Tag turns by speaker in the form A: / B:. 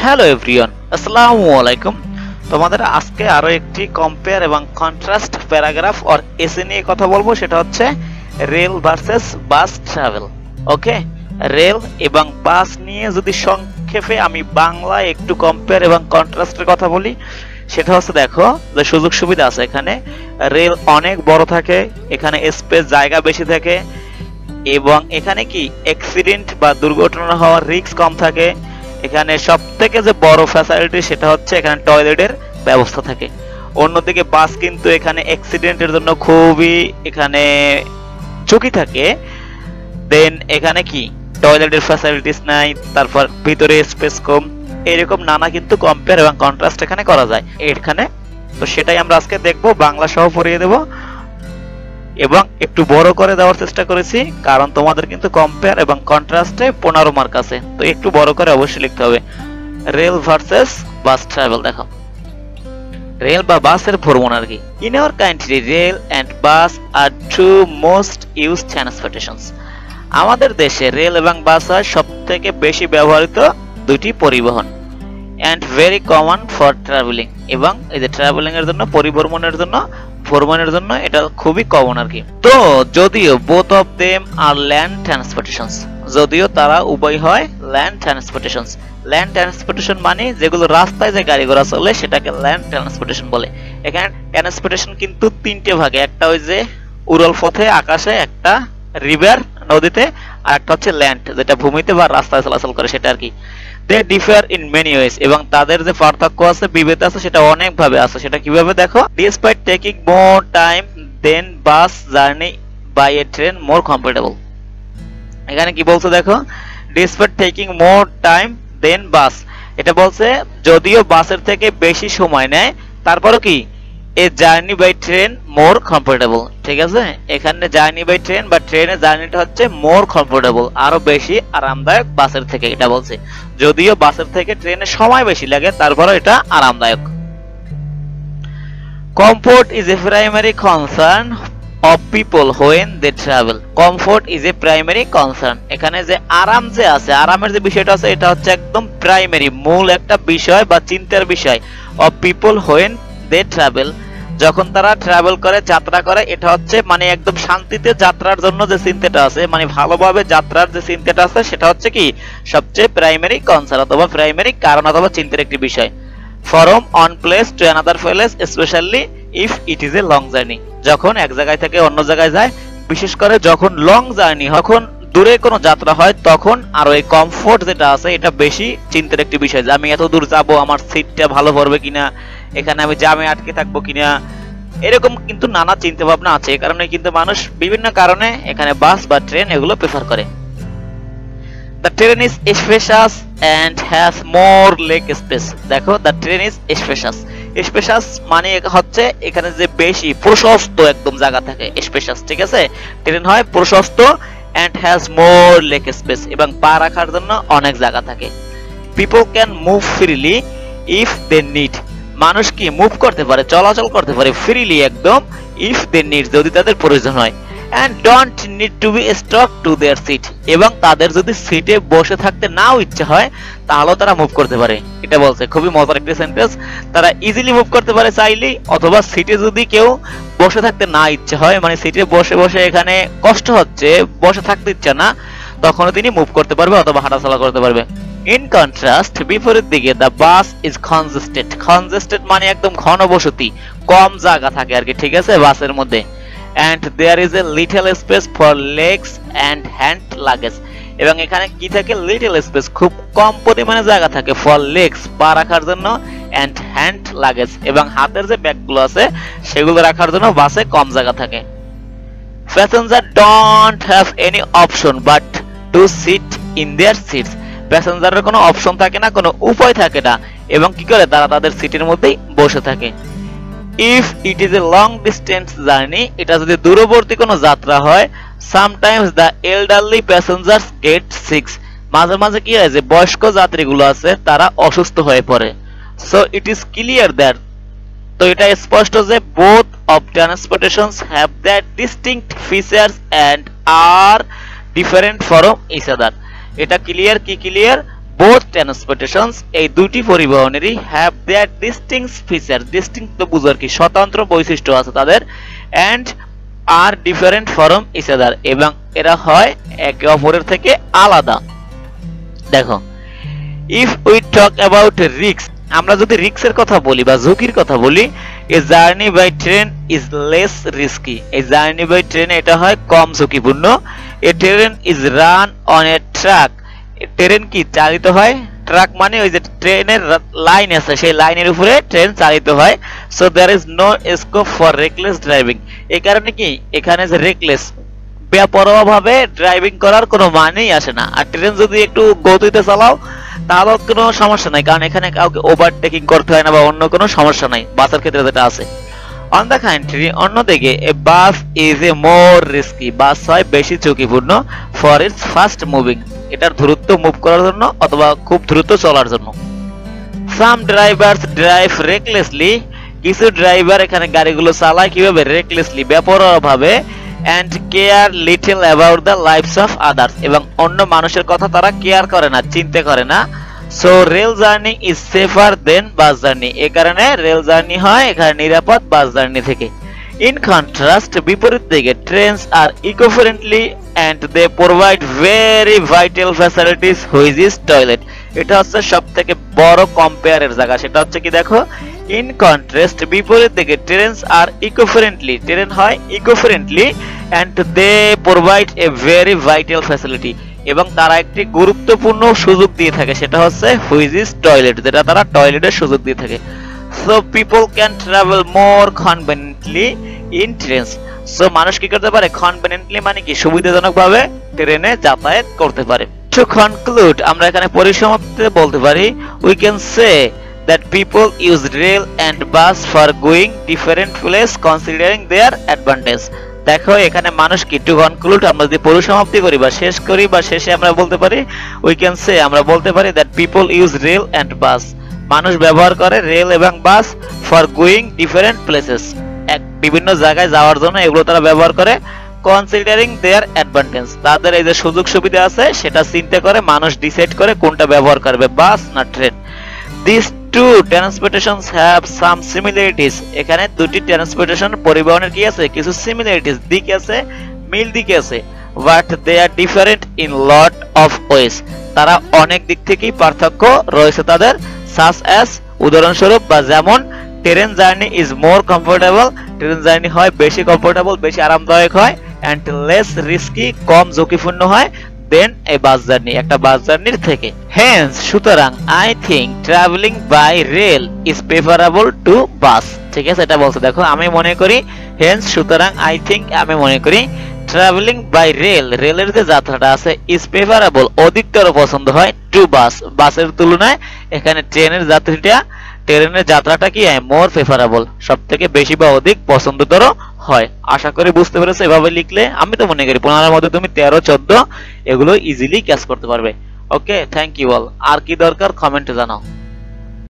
A: Hello everyone, আসসালামু আলাইকুম। তোমাদের আজকে আরো একটি কম্পেয়ার এবং কন্ট্রাস্ট প্যারাগ্রাফ অর এসে নিয়ে কথা বলবো। সেটা হচ্ছে রেল ভার্সেস বাস ট্রাভেল। ওকে, রেল এবং বাস নিয়ে যদি সংক্ষেপে আমি বাংলায় একটু কম্পেয়ার এবং কন্ট্রাস্টের কথা বলি, সেটা হচ্ছে দেখো যে সুযোগ সুবিধা আছে এখানে। রেল অনেক বড় থাকে, এখানে স্পেস জায়গা বেশি থাকে এবং এখানে কি অ্যাক্সিডেন্ট বা দুর্ঘটনা হওয়ার রিস্ক কম থাকে। এখানে সবথেকে যে বড় ফ্যাসিলিটি সেটা হচ্ছে এখানে টয়লেটের ব্যবস্থা থাকে। অন্যদিকে বাস কিন্তু এখানে অ্যাক্সিডেন্টের জন্য খুবই এখানে ঝুঁকি থাকে। দেন এখানে কি টয়লেটের ফ্যাসিলিটিস নাই, তারপর ভিতরে স্পেস কম, এরকম নানা কিন্তু কম্পেয়ার এবং কন্ট্রাস্ট এখানে করা যায় এখানে। তো সেটাই আমরা আজকে দেখবো, বাংলা সহ পড়িয়ে দেবো এবং একটু বড় করে দেওয়ার চেষ্টা করেছি, কারণ তোমাদের কিন্তু কম্পেয়ার এবং কন্ট্রাস্টে 15 মার্ক আছে, তো একটু বড় করে অবশ্যই লিখতে হবে। Rail versus bus travel. দেখো, রেল বা বাসের ভ্রমণ আর কি। In our country rail and bus are two most used transportations. আমাদের দেশে রেল এবং বাস হয় সবথেকে বেশি ব্যবহৃত দুটি পরিবহন। And very common for travelling, এবং এই যে ট্রাভেলিং এর জন্য, পরিভ্রমণের জন্য এটা খুবই কমন আর কি। তো যদিও both of them are land transportations, যদিও তারা উভয় হয় ল্যান্ড ট্রান্সপোর্টেশনস। ল্যান্ড ট্রান্সপোর্টেশন মানে যেগুলো রাস্তায় যে গাড়ি ঘোড়া চলে সেটাকে ল্যান্ড ট্রান্সপোর্টেশন বলে। এখানে ট্রান্সপোর্টেশন কিন্তু তিনটে ভাগে, একটা ওই যে উড়াল পথে আকাশে, একটা রিভার নদীতে, আর একটা হচ্ছে ল্যান্ড যেটা ভূমিতে বা রাস্তায় চলাচল করে সেটা আর কি। They differ in many ways, এবং তাদের যে পার্থক্য আছে, বিভেদ আছে, সেটা অনেক ভাবে আছে। সেটা কিভাবে দেখো, despite taking more time than bus journey by a train more comfortable. এখানে কি বলছে দেখো, despite taking more time than bus, এটা বলছে যদিও বাসের থেকে বেশি সময় নেয়, তারপরও কি a journey by train more comfortable. ঠিক আছে, এখানে জার্নি বাই ট্রেন বা ট্রেনের জার্নিটা হচ্ছে মোর কমফোর্টেবল, আরো বেশি আরামদায়ক বাসের থেকে। এটা বলছে যদিও বাসের থেকে ট্রেনে সময় বেশি লাগে, তারপরও এটা আরামদায়ক। Comfort is a primary concern of people when they travel. Comfort is a primary concern, এখানে যে আরাম যে আছে, আরামের যে বিষয়টা আছে, এটা হচ্ছে একদম প্রাইমারি, মূল একটা বিষয় বা চিন্তার বিষয়। Of people when they travel, যখন তারা ট্রাভেল করে, যাত্রা করে, এটা হচ্ছে মানে একদম শান্তিতে যাত্রার জন্য যে চিন্তাটা আছে, মানে ভালোভাবে যাত্রার যে চিন্তাটা আছে, সেটা হচ্ছে কি সবচেয়ে প্রাইমারি কনসার্ন অথবা প্রাইমারি কারণ অথবা চিন্তার একটি বিষয়। From on place to another place, specially if it is a long journey, যখন এক জায়গায় থেকে অন্য জায়গায় যায়, বিশেষ করে যখন লং জার্নি, যখন দূরে কোনো যাত্রা হয়, তখন আরো এই কমফোর্ট যেটা আছে এটা বেশি চিন্তার একটি বিষয়, যে আমি এত দূর যাব, আমার সিটটা ভালো পড়বে কিনা, এখানে আমি জামে আটকে থাকবো কিনা, এরকম কিন্তু নানা চিন্তা ভাবনা আছে। এই কারণে কিন্তু মানুষ বিভিন্ন কারণে এখানে বাস বা ট্রেন এগুলো প্রেফার করে। The train is spacious and has more leg space. দেখো, the train is spacious. Spacious মানে হচ্ছে এখানে যে বেশি প্রশস্ত একদম জায়গা থাকে, spacious। ঠিক আছে, ট্রেন হয় প্রশস্ত and has more leg space, এবং পা রাখার জন্য অনেক জায়গা থাকে। People can move freely if they need, মানুষ কি মুভ করতে পারে, চলাচল করতে পারে ফ্রিলি একদম, if they need, যদি তাদের প্রয়োজন হয়। and don't need to be stuck to their seat, এবং তাদের যদি সিটে বসে থাকতে নাও ইচ্ছে হয়, তাহলেও তারা মুভ করতে পারে। এটা বলছে, খুবই মজার একটা সেন্টেন্স। তারা ইজিলি মুভ করতে পারে চাইলেই, অথবা সিটে যদি কেউ বসে থাকতে না ইচ্ছে হয়, মানে সিটে বসে বসে এখানে কষ্ট হচ্ছে, বসে থাকতে ইচ্ছা না, তখনও তিনি মুভ করতে পারবে অথবা হাঁটাচলা করতে পারবে। ইন কন্ট্রাস্ট, বিপরীত দিকে, the bus is congested. Congested মানে একদম ঘনবসতি, কম জায়গা থাকে আর কি। ঠিক আছে, বাসের মধ্যে। and there is a little space for legs and hand luggage, এবং এখানে কি থাকে, লিটল স্পেস, খুব কম পরিমাণে জায়গা থাকে, for legs পা রাখার জন্য, and hand luggage, এবং হাতের যে ব্যাগগুলো আছে সেগুলো রাখার জন্য বাসে কম জায়গা থাকে। passenger don't have any option but to sit in their seats. প্যাসেঞ্জারের কোনো অপশন থাকে না, কোনো উপায় থাকে না, এবং কি করে তারা তাদের সিটের মধ্যেই বসে থাকে। If it is a long distance journey, এটা যদি দূরবর্তী কোনো যাত্রা হয়, sometimes the elderly passengers get sick, মাঝে মাঝে কি হয় যে বয়স্ক যাত্রীগুলো আছে তারা অসুস্থ হয়ে পড়ে। So it is clear that, তো এটা স্পষ্ট যে both of transportations have that distinct features and are different from each other. এটা ক্লিয়ার, কি ক্লিয়ার, বোথ ট্রান্সপোর্টেশনস এই দুটি পরিবহনেরই have their distinct feature, distinct তো বুঝার কি স্বতন্ত্র বৈশিষ্ট্য আছে তাদের, and are different from each other এবং এরা হয় একে অপরের থেকে আলাদা। দেখো, if we talk about risk, আমরা যদি রিস্কের কথা বলি বা ঝুঁকির কথা বলি, a journey by train is less risky. এই জার্নি বাই ট্রেন এটা হয় কম ঝুঁকিপূর্ণ। A train is run on a track, train কি চালিত হয়, ট্রাক মানে ওই যে ট্রেনের লাইন আছে সেই লাইনের উপরে ট্রেন চালিত হয়। So there is no scope for reckless driving, এই কারণে কি এখানে যে রেকলেস বেপরোয়া ভাবে ড্রাইভিং করার কোনো মানেই আসে না। আর ট্রেন যদি একটু গতিতে চালাও তাহলেও কোনো সমস্যা নাই, কারণ এখানে কাউকে ওভারটেকিং করতে হয় না বা অন্য কোনো সমস্যা নাই বাসের ক্ষেত্রে যেটা আছে। অন দ্য কন্ট্রি, অন্যদিকে এ bus is a more risky, বাস হয় বেশি ঝুঁকিপূর্ণ ফর ইটস ফাস্ট মুভিং, এটার দ্রুত মুভ করার জন্য অথবা খুব দ্রুত চলার জন্য। সাম ড্রাইভারস ড্রাইভ রেকলেসলি, কিছু ড্রাইভার এখানে গাড়িগুলো চালায় কিভাবে, রেকলেসলি বেপরোয়া ভাবে, and care little about the lives of others, এবং অন্য মানুষের কথা তারা কেয়ার করে না, চিন্তা করে না। So rail journey is safer than bus journey, এই কারণে রেল জার্নি হয় এখানে নিরাপদ বাস জার্নি থেকে। ইন কন্ট্রাস্ট, বিপরীত দিকে trains are eco friendly and they provide very vital facilities which is toilet, এটা হচ্ছে সবথেকে বড় কম্পেয়ারের জায়গা, সেটা হচ্ছে কি দেখো, ইন কন্ট্রাস্ট বিপরীত দিকে trains are eco friendly, train হয় eco friendly, and they provide a very vital facility, এবং তারা একটি গুরুত্বপূর্ণ সুযোগ দিয়ে থাকে, সেটা হচ্ছে which is toilet, যেটা তারা টয়লেটের সুযোগ দিয়ে থাকে। So people can travel more conveniently in trains, so মানুষ কি করতে পারে, কনভেনিয়েন্টলি মানে কি সুবিধাজনক ভাবে ট্রেনে যাতায়াত করতে পারে। টু কনক্লুড, আমরা এখানে পরিসমাপ্তিতে বলতে পারি, we can say that people use rail and bus for going different place considering their advantage. দেখো এখানে মানুষ কি, টু কনক্লুড আমরা যদি পরিসমাপ্তি করি বা শেষ করি বা শেষে আমরা বলতে পারি, উই ক্যান সে আমরা বলতে পারি that people use rail and bus, মানুষ ব্যবহার করে রেল এবং bus for going different places, বিভিন্ন জায়গায় যাওয়ার জন্য এগুলো তারা ব্যবহার করে। কনসিডারিং দেয়ার অ্যাডভান্টেজ, তাদের এই যে সুযোগ সুবিধা আছে সেটা চিন্তা করে মানুষ ডিসাইড করে কোনটা ব্যবহার করবে, বাস না train. This two transportations have some similarities, এখানে দুটি ট্রান্সপোর্টেশন পরিবহনের কি আছে, কিছু সিমিলারিটিস দিক আছে, মিল দিক আছে, but they are different in lot of ways, তারা অনেক দিক থেকেই পার্থক্য রয়েছে তাদের। সাচ অ্যাজ উদাহরণস্বরূপ বা যেমন, train journey is more comfortable, train journey হয় বেশি কমফোর্টেবল বেশি আরামদায়ক হয়, এন্ড লেস রিস্কি কম ঝুঁকিপূর্ণ হয় দেন এ বাস জার্নি, একটা বাস জার্নির থেকে। হেন্স সুতরাং I think travelling by rail is preferable to bus, ঠিক আছে এটা বলছে দেখো, আমি মনে করি, হেন্স সুতরাং আই থিঙ্ক আমি মনে করি, ট্রাভেলিং বাই রেল রেলের যে যাত্রাটা আছে ইজ প্রেফারেবল অধিকতর পছন্দ হয় টু বাস, বাসের তুলনায় এখানে ট্রেনের যাত্রাটা কি হয়, মোর প্রেফারেবল সব থেকে বেশি বা অধিক পছন্দতর হয়। আশা করি বুঝতে পেরেছো, এভাবে লিখলে আমি তো মনে করি 15 মধ্যে তুমি 13, 14 এগুলো ইজিলি ক্যাচ করতে পারবে। ওকে, থ্যাংক ইউ অল। আর কি দরকার কমেন্টে জানাও।